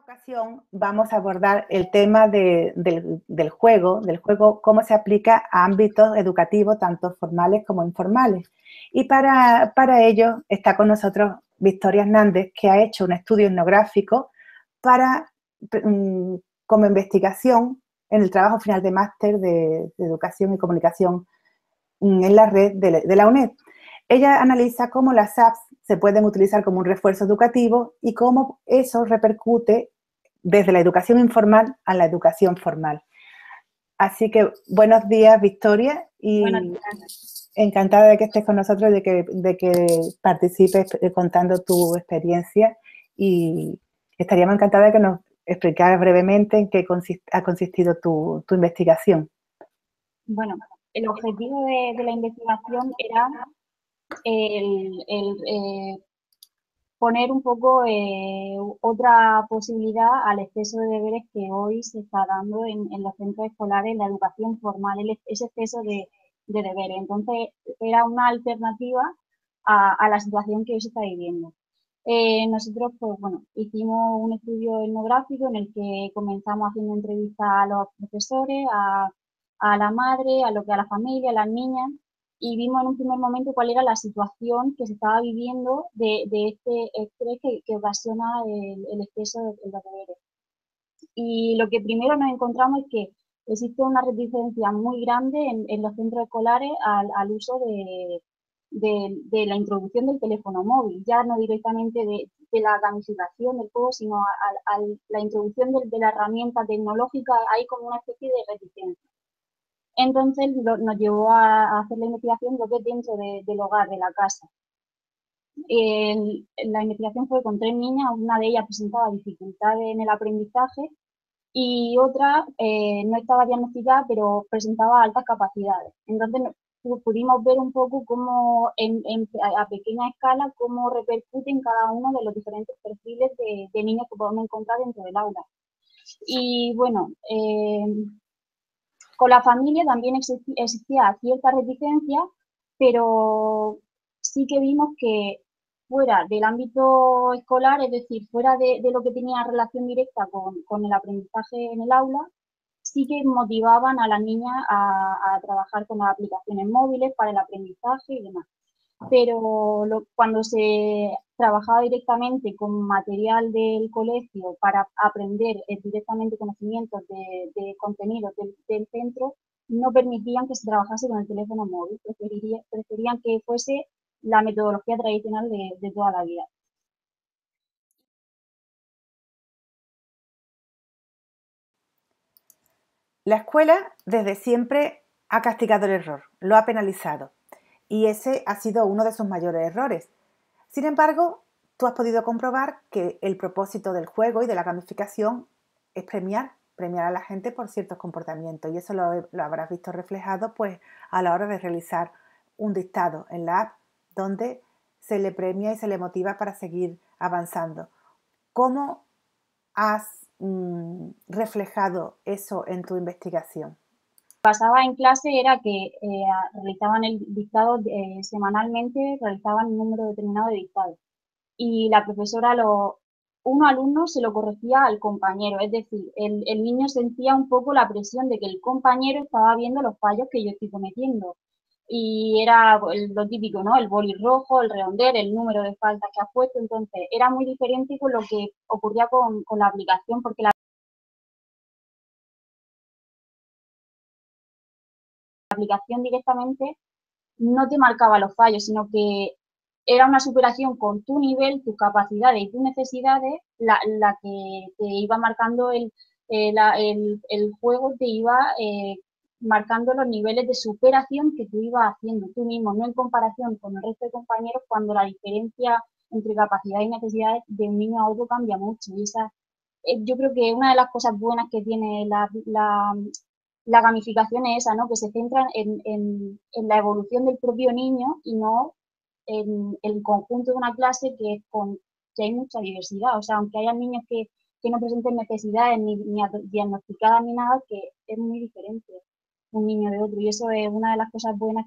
Ocasión vamos a abordar el tema del juego, cómo se aplica a ámbitos educativos, tanto formales como informales. Y para ello está con nosotros Victoria Hernández, que ha hecho un estudio etnográfico como investigación en el trabajo final de máster de Educación y Comunicación en la red de la UNED. Ella analiza cómo las apps se pueden utilizar como un refuerzo educativo y cómo eso repercute desde la educación informal a la educación formal. Así que buenos días, Victoria, y encantada de que estés con nosotros, de que participes contando tu experiencia, y estaríamos encantadas de que nos explicaras brevemente en qué ha consistido tu investigación. Bueno, el objetivo de la investigación era poner un poco otra posibilidad al exceso de deberes que hoy se está dando en los centros escolares, en la educación formal, ese exceso de deberes. Entonces, era una alternativa a la situación que hoy se está viviendo. Nosotros, pues bueno, hicimos un estudio etnográfico en el que comenzamos haciendo entrevistas a los profesores, a la madre, a la familia, a las niñas, y vimos en un primer momento cuál era la situación que se estaba viviendo de este estrés que ocasiona el exceso de los deberes. Y lo que primero nos encontramos es que existe una reticencia muy grande en los centros escolares al uso de la introducción del teléfono móvil, ya no directamente de la gamificación del juego, sino a la introducción de la herramienta tecnológica. Hay como una especie de reticencia. Entonces nos llevó a hacer la investigación lo que es dentro del hogar, de la casa. La investigación fue con 3 niñas, una de ellas presentaba dificultades en el aprendizaje y otra no estaba diagnosticada, pero presentaba altas capacidades. Entonces pudimos ver un poco cómo a pequeña escala cómo repercute en cada uno de los diferentes perfiles de niños que podemos encontrar dentro del aula. Y bueno, con la familia también existía cierta reticencia, pero sí que vimos que fuera del ámbito escolar, es decir, fuera de lo que tenía relación directa con el aprendizaje en el aula, sí que motivaban a las niñas a trabajar con las aplicaciones móviles para el aprendizaje y demás. Pero cuando se trabajaba directamente con material del colegio para aprender directamente conocimientos de contenidos del centro, no permitían que se trabajase con el teléfono móvil, preferían que fuese la metodología tradicional de toda la vida. La escuela desde siempre ha castigado el error, lo ha penalizado, y ese ha sido uno de sus mayores errores. Sin embargo, tú has podido comprobar que el propósito del juego y de la gamificación es premiar a la gente por ciertos comportamientos, y eso lo habrás visto reflejado pues a la hora de realizar un dictado en la app donde se le premia y se le motiva para seguir avanzando. ¿Cómo has reflejado eso en tu investigación? Pasaba en clase era que realizaban el dictado semanalmente, realizaban un número determinado de dictados. Y la profesora, uno alumno se lo corregía al compañero, es decir, el niño sentía un poco la presión de que el compañero estaba viendo los fallos que yo estoy cometiendo. Y era lo típico, ¿no? El boli rojo, el redondel, el número de faltas que has puesto. Entonces, era muy diferente con lo que ocurría con la aplicación, porque la aplicación directamente no te marcaba los fallos, sino que era una superación con tu nivel, tus capacidades y tus necesidades, la que te iba marcando el juego, te iba marcando los niveles de superación que tú ibas haciendo tú mismo, no en comparación con el resto de compañeros, cuando la diferencia entre capacidades y necesidades de un niño a otro cambia mucho. Y esa, yo creo que una de las cosas buenas que tiene la gamificación es esa, ¿no? Que se centra en la evolución del propio niño y no en el conjunto de una clase que hay mucha diversidad. O sea, aunque haya niños que no presenten necesidades ni diagnosticadas ni nada, que es muy diferente un niño de otro. Y eso es una de las cosas buenas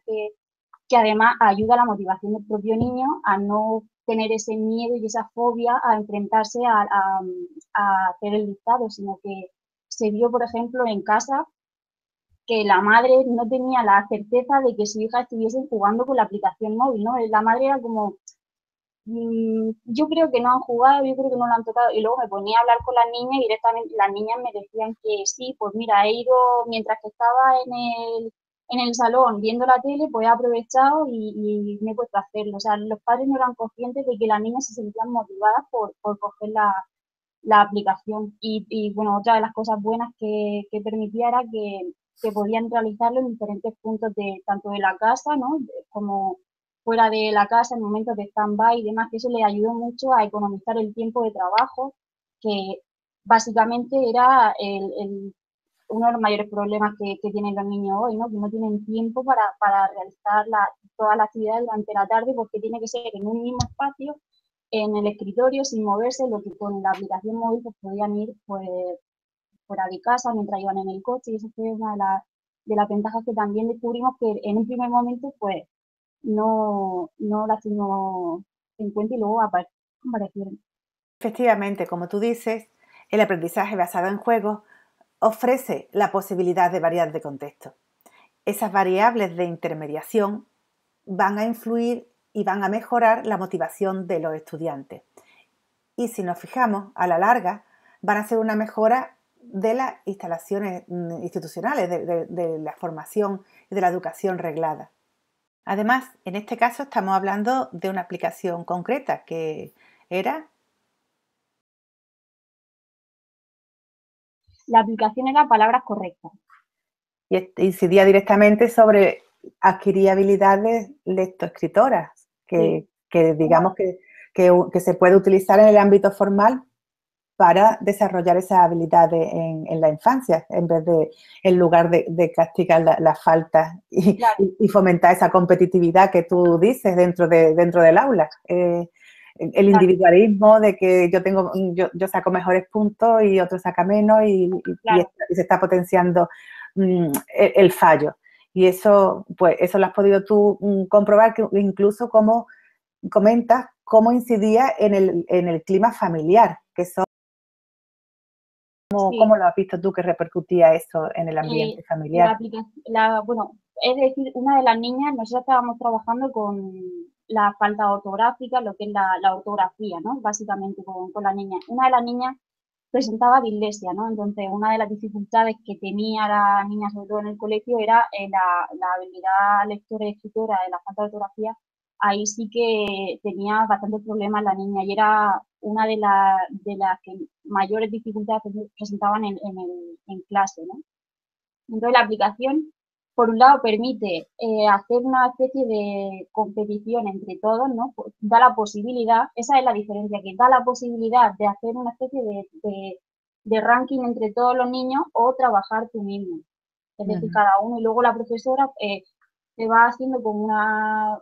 que además ayuda a la motivación del propio niño a no tener ese miedo y esa fobia a enfrentarse a hacer el dictado, sino que se vio, por ejemplo, en casa que la madre no tenía la certeza de que su hija estuviese jugando con la aplicación móvil, ¿no? La madre era como, yo creo que no han jugado, yo creo que no lo han tocado. Y luego me ponía a hablar con las niñas y directamente las niñas me decían que sí, pues mira, he ido mientras que estaba en el salón viendo la tele, pues he aprovechado y me he puesto a hacerlo. O sea, los padres no eran conscientes de que las niñas se sentían motivadas por coger la aplicación. Bueno, otra de las cosas buenas que permitía era que podían realizarlo en diferentes puntos de tanto de la casa, ¿no? Como fuera de la casa en momentos de stand-by y demás, que eso le ayudó mucho a economizar el tiempo de trabajo, que básicamente era uno de los mayores problemas que tienen los niños hoy, ¿no? Que no tienen tiempo para realizar todas las actividades durante la tarde porque tiene que ser en un mismo espacio, en el escritorio, sin moverse, lo que con la aplicación móvil pues podían ir pues fuera de casa mientras iban en el coche y eso fue una de las ventajas que también descubrimos que en un primer momento pues no las tuvimos en cuenta y luego aparecieron. Efectivamente, como tú dices, el aprendizaje basado en juegos ofrece la posibilidad de variar de contexto. Esas variables de intermediación van a influir y van a mejorar la motivación de los estudiantes. Y si nos fijamos, a la larga van a ser una mejora de las instalaciones institucionales, de la formación y de la educación reglada. Además, en este caso estamos hablando de una aplicación concreta que era... La aplicación era palabras correctas. Y incidía directamente sobre adquirir habilidades lectoescritoras, Sí. que digamos que se puede utilizar en el ámbito formal para desarrollar esas habilidades en la infancia, en lugar de castigar las faltas Claro, y fomentar esa competitividad que tú dices dentro del aula. El claro, individualismo de que yo saco mejores puntos y otro saca menos claro. y se está potenciando el fallo. Y eso, pues, eso lo has podido tú comprobar, que incluso como comentas, cómo incidía en el clima familiar, que son, Sí. ¿cómo lo has visto tú que repercutía eso en el ambiente La familiar? aplicación, bueno, es decir, una de las niñas, nosotros estábamos trabajando con la falta ortográfica, lo que es la ortografía, ¿no? Básicamente con la niña. Una de las niñas presentaba dislexia, ¿no? Entonces, una de las dificultades que tenía la niña, sobre todo en el colegio, era la habilidad lectora y escritora de la falta de ortografía. Ahí sí que tenía bastantes problemas la niña y era una de las que mayores dificultades presentaban en clase, ¿no? Entonces la aplicación, por un lado, permite hacer una especie de competición entre todos, ¿no? Pues, da la posibilidad, esa es la diferencia, que da la posibilidad de hacer una especie de ranking entre todos los niños o trabajar tú mismo. Es decir, Ujú. cada uno y luego la profesora te va haciendo como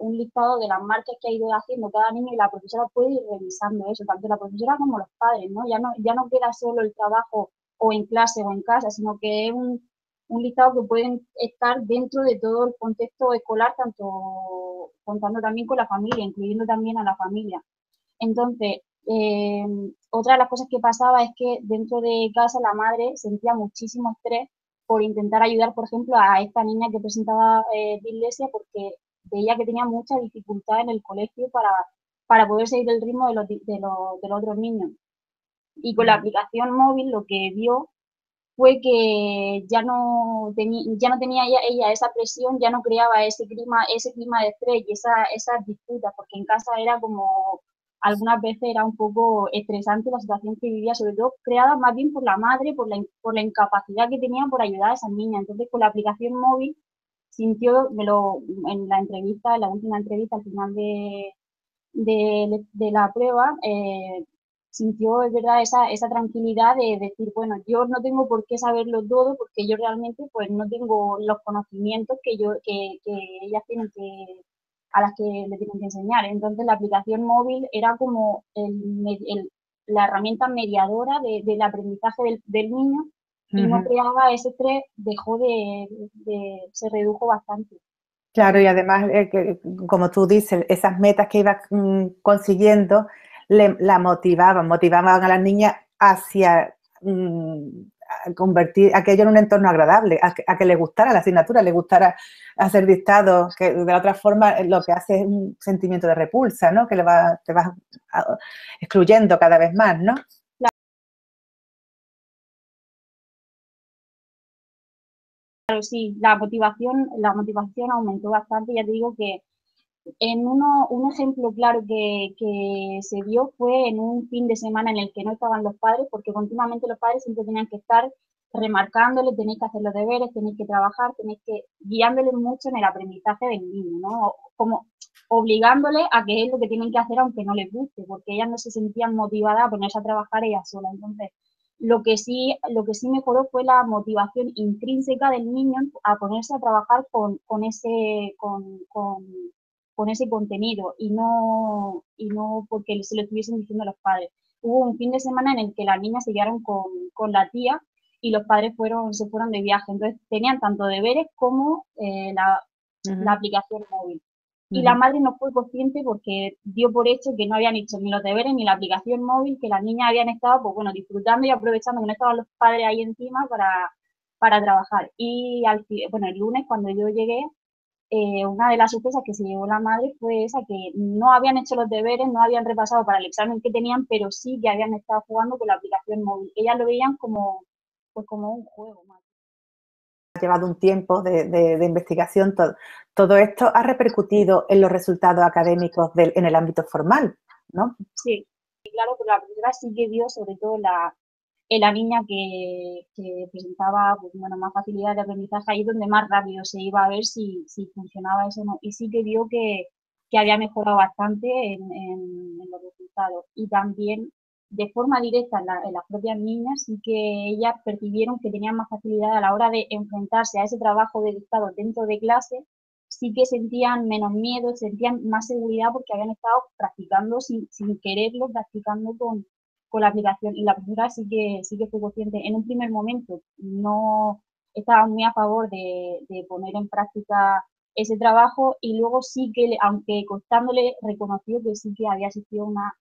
un listado de las marcas que ha ido haciendo cada niño y la profesora puede ir revisando eso, tanto la profesora como los padres, ¿no? Ya no queda solo el trabajo o en clase o en casa, sino que es un listado que pueden estar dentro de todo el contexto escolar, tanto contando también con la familia, incluyendo también a la familia. Entonces, otra de las cosas que pasaba es que dentro de casa la madre sentía muchísimo estrés por intentar ayudar, por ejemplo, a esta niña que presentaba dislexia porque veía que tenía mucha dificultad en el colegio para poder seguir el ritmo de los otros niños. Y con la aplicación móvil lo que vio fue que ya no tenía ella esa presión, ya no creaba ese clima de estrés y esas disputas, porque en casa era como, algunas veces era un poco estresante la situación que vivía, sobre todo creada más bien por la madre, por la incapacidad que tenía por ayudar a esas niñas. Entonces, con la aplicación móvil, sintió, en la entrevista, en la última entrevista, al final de la prueba, sintió, es verdad, esa tranquilidad de decir, bueno, yo no tengo por qué saberlo todo porque yo realmente pues no tengo los conocimientos que ellas tienen a las que le tienen que enseñar. Entonces la aplicación móvil era como la herramienta mediadora del aprendizaje del niño y no Ujú. creaba ese estrés, se redujo bastante. Claro, y además, como tú dices, esas metas que ibas consiguiendo la motivaban a las niñas hacia a convertir aquello en un entorno agradable, a que le gustara la asignatura, le gustara hacer dictados, que de otra forma lo que hace es un sentimiento de repulsa, ¿no? Que te vas excluyendo cada vez más, ¿no? Claro, sí, la motivación aumentó bastante. Ya te digo que un ejemplo claro que se dio fue en un fin de semana en el que no estaban los padres, porque continuamente los padres siempre tenían que estar remarcándole, tenéis que hacer los deberes, tenéis que trabajar, tenéis que guiándoles mucho en el aprendizaje del niño, ¿no? Como obligándole a que es lo que tienen que hacer aunque no les guste, porque ellas no se sentían motivadas a ponerse a trabajar ellas solas. Entonces, lo que sí mejoró fue la motivación intrínseca del niño a ponerse a trabajar con ese contenido y no porque se lo estuviesen diciendo a los padres. Hubo un fin de semana en el que las niñas se quedaron con la tía y los padres se fueron de viaje. Entonces tenían tanto deberes como la aplicación móvil. Y la madre no fue consciente porque dio por hecho que no habían hecho ni los deberes ni la aplicación móvil, que las niñas habían estado, pues bueno, disfrutando y aprovechando que no estaban los padres ahí encima para trabajar. Y bueno, el lunes cuando yo llegué, una de las sorpresas que se llevó la madre fue esa, que no habían hecho los deberes, no habían repasado para el examen que tenían, pero sí que habían estado jugando con la aplicación móvil. Ellas lo veían pues como un juego más. Ha llevado un tiempo de investigación, todo esto ha repercutido en los resultados académicos en el ámbito formal, ¿no? Sí, y claro, pero la profesora sí que vio sobre todo en la niña que presentaba pues, bueno, más facilidad de aprendizaje, ahí es donde más rápido se iba a ver si funcionaba eso o no. Y sí que vio que había mejorado bastante en los resultados. Y también de forma directa en las propias niñas, sí que ellas percibieron que tenían más facilidad a la hora de enfrentarse a ese trabajo de dictado dentro de clase, sí que sentían menos miedo, sentían más seguridad porque habían estado practicando sin quererlo, practicando con la aplicación. Y la profesora sí que fue consciente. En un primer momento no estaba muy a favor de poner en práctica ese trabajo y luego sí que, aunque costándole, reconoció que sí que había existido una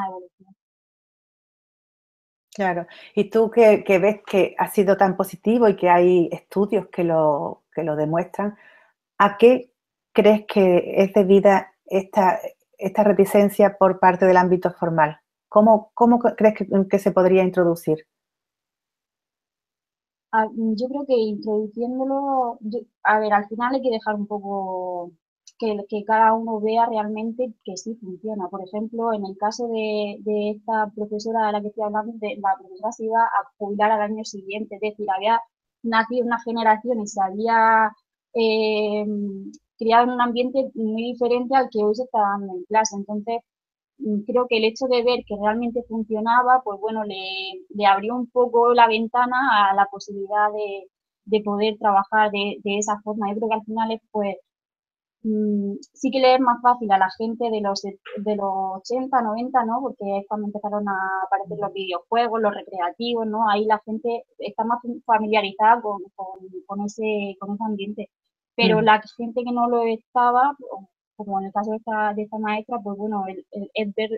evolución. Claro. Y tú que ves que ha sido tan positivo y que hay estudios que lo demuestran, ¿a qué crees que es debida esta reticencia por parte del ámbito formal? ¿Cómo crees que se podría introducir? Yo creo que introduciéndolo, a ver, al final hay que dejar un poco que cada uno vea realmente que sí funciona. Por ejemplo, en el caso de esta profesora a la que estoy hablando, la profesora se iba a jubilar al año siguiente, es decir, había nacido una generación y se había eh, criado en un ambiente muy diferente al que hoy se está dando en clase. Entonces, creo que el hecho de ver que realmente funcionaba, pues bueno, le abrió un poco la ventana a la posibilidad de poder trabajar de esa forma. Yo creo que al final es, pues, sí que le es más fácil a la gente de los 80, 90, ¿no? Porque es cuando empezaron a aparecer los videojuegos, los recreativos, ¿no? Ahí la gente está más familiarizada con ese ambiente. Pero la gente que no lo estaba, como en el caso de esta maestra, pues bueno, es ver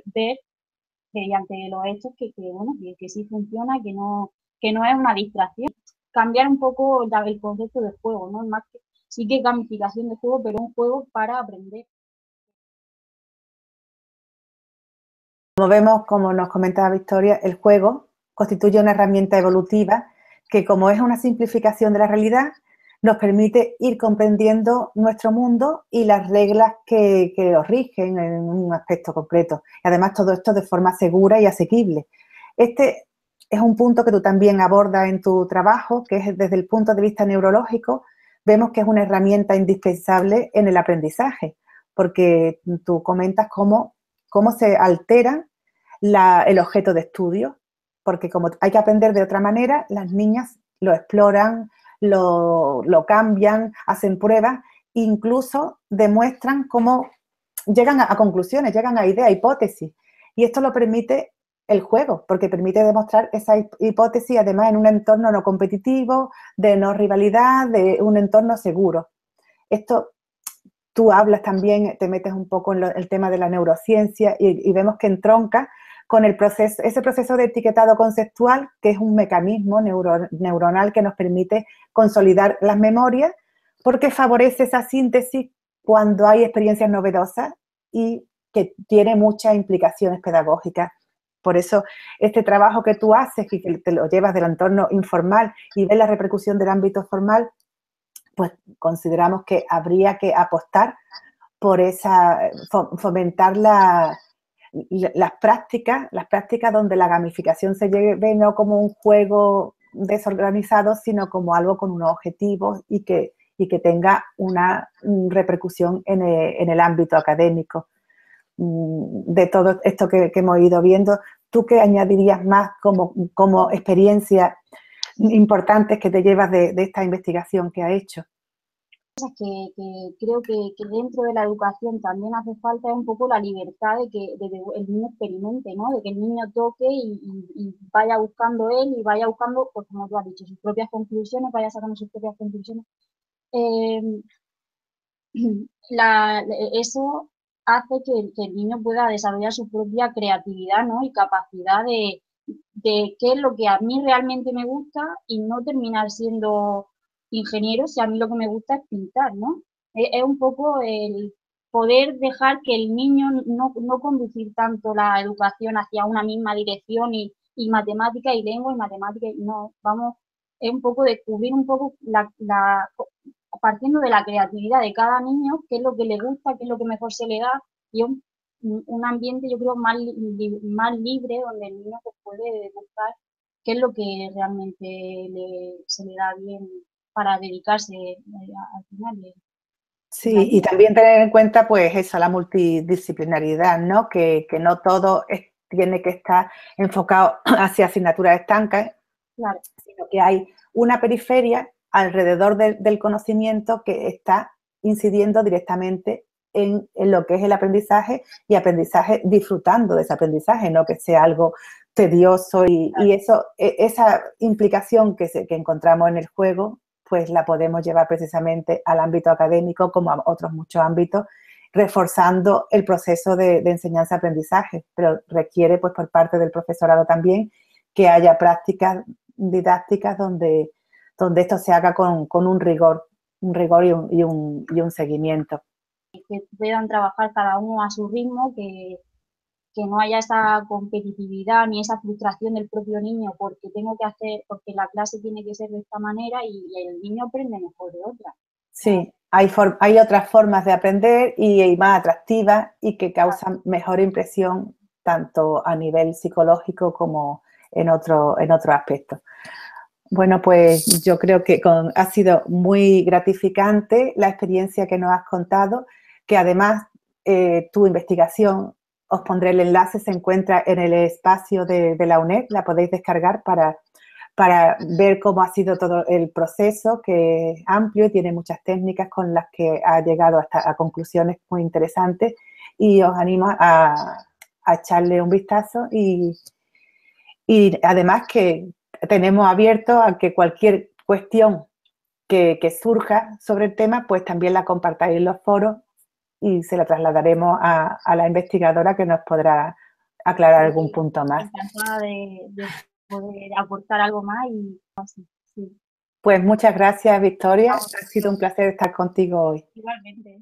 mediante los hechos bueno, que sí funciona, que no es una distracción. Cambiar un poco el concepto de juego, ¿no? Más que, sí que gamificación de juego, pero un juego para aprender. Como vemos, como nos comentaba Victoria, el juego constituye una herramienta evolutiva que, como es una simplificación de la realidad, nos permite ir comprendiendo nuestro mundo y las reglas que os rigen en un aspecto concreto. Y además, todo esto de forma segura y asequible. Este es un punto que tú también abordas en tu trabajo, que es desde el punto de vista neurológico, vemos que es una herramienta indispensable en el aprendizaje, porque tú comentas cómo se altera el objeto de estudio, porque como hay que aprender de otra manera, las niñas lo exploran, lo cambian, hacen pruebas, incluso demuestran cómo llegan a conclusiones, llegan a ideas, hipótesis. Y esto lo permite el juego, porque permite demostrar esa hipótesis además en un entorno no competitivo, de no rivalidad, de un entorno seguro. Esto tú hablas también, te metes un poco en el tema de la neurociencia y vemos que entronca con ese proceso de etiquetado conceptual, que es un mecanismo neuronal que nos permite consolidar las memorias, porque favorece esa síntesis cuando hay experiencias novedosas y que tiene muchas implicaciones pedagógicas. Por eso, este trabajo que tú haces y que te lo llevas del entorno informal y ves la repercusión del ámbito formal, pues consideramos que habría que apostar por fomentar las prácticas donde la gamificación se lleve no como un juego desorganizado, sino como algo con unos objetivos y que tenga una repercusión en el ámbito académico. De todo esto que hemos ido viendo, ¿tú qué añadirías más como experiencias importantes que te llevas de esta investigación que has hecho? Que creo que dentro de la educación también hace falta un poco la libertad de que el niño experimente, ¿no? De que el niño toque y vaya buscando él y vaya buscando, pues como tú has dicho, sus propias conclusiones, vaya sacando sus propias conclusiones. Eh, eso hace que el niño pueda desarrollar su propia creatividad, ¿no? Y capacidad de qué es lo que a mí realmente me gusta y no terminar siendo ingeniero si a mí lo que me gusta es pintar, ¿no? Es un poco el poder dejar que el niño no conducir tanto la educación hacia una misma dirección y matemática y lengua y matemática, y no, vamos, es un poco descubrir un poco partiendo de la creatividad de cada niño, qué es lo que le gusta, qué es lo que mejor se le da, y un ambiente, yo creo, más libre, donde el niño pues, puede buscar qué es lo que realmente se le da bien para dedicarse al final de la Sí, y vida. también tener en cuenta, pues, eso, la multidisciplinaridad, ¿no? Que no todo tiene que estar enfocado hacia asignaturas estancas, Claro, sino que hay una periferia alrededor del conocimiento que está incidiendo directamente en lo que es el aprendizaje y aprendizaje disfrutando de ese aprendizaje, no que sea algo tedioso y eso, esa implicación que encontramos en el juego, pues la podemos llevar precisamente al ámbito académico como a otros muchos ámbitos, reforzando el proceso de enseñanza-aprendizaje, pero requiere pues por parte del profesorado también que haya prácticas didácticas donde esto se haga con un rigor y un seguimiento. que puedan trabajar cada uno a su ritmo, que no haya esa competitividad ni esa frustración del propio niño porque tengo que hacer, porque la clase tiene que ser de esta manera y el niño aprende mejor de otra. Sí, hay otras formas de aprender y más atractivas y que causan mejor impresión tanto a nivel psicológico como en otros aspectos. Bueno, pues yo creo que ha sido muy gratificante la experiencia que nos has contado, que además tu investigación, os pondré el enlace, se encuentra en el espacio de la UNED, la podéis descargar para ver cómo ha sido todo el proceso, que es amplio y tiene muchas técnicas con las que ha llegado a conclusiones muy interesantes y os animo a echarle un vistazo y además que tenemos abierto a que cualquier cuestión que surja sobre el tema, pues también la compartáis en los foros y se la trasladaremos a la investigadora que nos podrá aclarar algún punto más. Encantada de poder aportar algo más y así, sí. Pues muchas gracias, Victoria. Ha sido un placer estar contigo hoy. Igualmente.